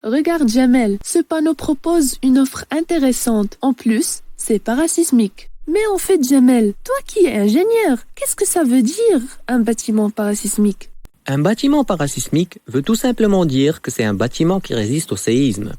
Regarde Jamel, ce panneau propose une offre intéressante. En plus, c'est parasismique. Mais en fait Jamel, toi qui es ingénieur, qu'est-ce que ça veut dire un bâtiment parasismique? Un bâtiment parasismique veut tout simplement dire que c'est un bâtiment qui résiste au séisme.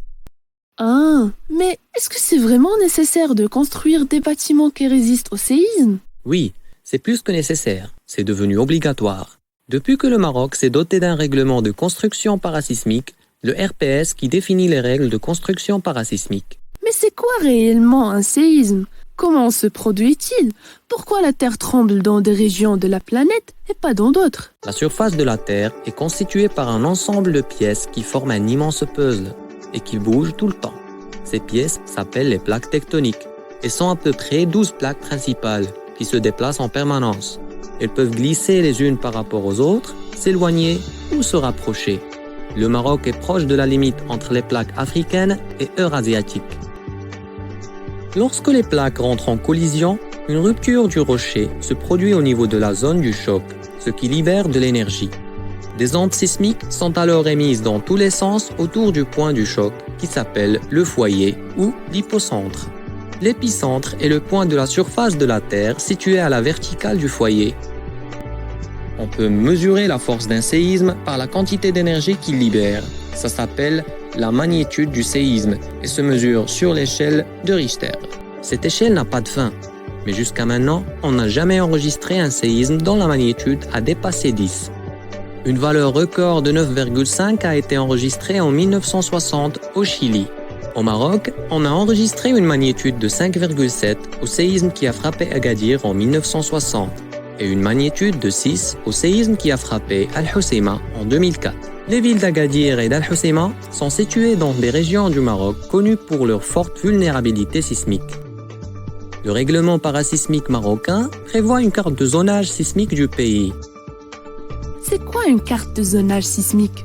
Ah, mais est-ce que c'est vraiment nécessaire de construire des bâtiments qui résistent au séisme? Oui, c'est plus que nécessaire, c'est devenu obligatoire. Depuis que le Maroc s'est doté d'un règlement de construction parasismique, le RPS qui définit les règles de construction parasismique. Mais c'est quoi réellement un séisme? Comment se produit-il? Pourquoi la Terre tremble dans des régions de la planète et pas dans d'autres? La surface de la Terre est constituée par un ensemble de pièces qui forment un immense puzzle et qui bougent tout le temps. Ces pièces s'appellent les plaques tectoniques et sont à peu près 12 plaques principales qui se déplacent en permanence. Elles peuvent glisser les unes par rapport aux autres, s'éloigner ou se rapprocher. Le Maroc est proche de la limite entre les plaques africaines et eurasiatiques. Lorsque les plaques rentrent en collision, une rupture du rocher se produit au niveau de la zone du choc, ce qui libère de l'énergie. Des ondes sismiques sont alors émises dans tous les sens autour du point du choc, qui s'appelle le foyer ou l'hypocentre. L'épicentre est le point de la surface de la Terre situé à la verticale du foyer. On peut mesurer la force d'un séisme par la quantité d'énergie qu'il libère. Ça s'appelle la magnitude du séisme et se mesure sur l'échelle de Richter. Cette échelle n'a pas de fin, mais jusqu'à maintenant, on n'a jamais enregistré un séisme dont la magnitude a dépassé 10. Une valeur record de 9,5 a été enregistrée en 1960 au Chili. Au Maroc, on a enregistré une magnitude de 5,7 au séisme qui a frappé Agadir en 1960 et une magnitude de 6 au séisme qui a frappé Al-Hoceima en 2004. Les villes d'Agadir et d'Al-Hoceima sont situées dans des régions du Maroc connues pour leur forte vulnérabilité sismique. Le règlement parasismique marocain prévoit une carte de zonage sismique du pays. C'est quoi une carte de zonage sismique?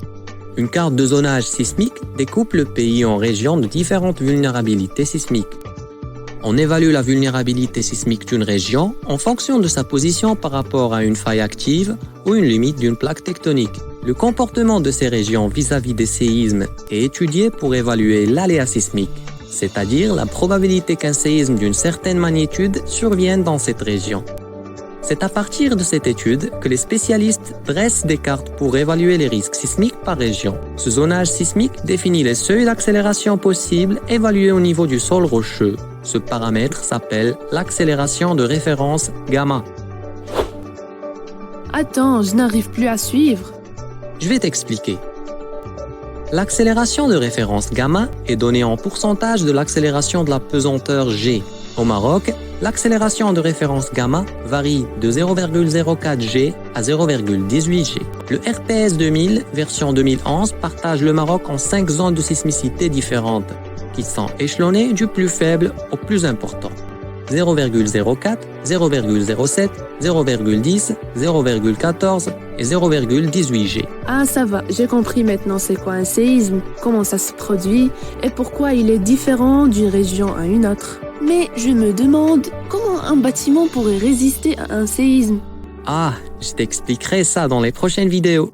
Une carte de zonage sismique découpe le pays en régions de différentes vulnérabilités sismiques. On évalue la vulnérabilité sismique d'une région en fonction de sa position par rapport à une faille active ou une limite d'une plaque tectonique. Le comportement de ces régions vis-à-vis des séismes est étudié pour évaluer l'aléa sismique, c'est-à-dire la probabilité qu'un séisme d'une certaine magnitude survienne dans cette région. C'est à partir de cette étude que les spécialistes dressent des cartes pour évaluer les risques sismiques par région. Ce zonage sismique définit les seuils d'accélération possibles évalués au niveau du sol rocheux. Ce paramètre s'appelle l'accélération de référence gamma. Attends, je n'arrive plus à suivre. Je vais t'expliquer. L'accélération de référence gamma est donnée en pourcentage de l'accélération de la pesanteur G. Au Maroc, l'accélération de référence gamma varie de 0,04 G à 0,18 G. Le RPS 2000 version 2011 partage le Maroc en 5 zones de sismicité différentes, qui sont échelonnées du plus faible au plus important. 0,04, 0,07, 0,10, 0,14 et 0,18 G. Ah ça va, j'ai compris maintenant c'est quoi un séisme, comment ça se produit et pourquoi il est différent d'une région à une autre. Mais je me demande comment un bâtiment pourrait résister à un séisme. Ah, je t'expliquerai ça dans les prochaines vidéos.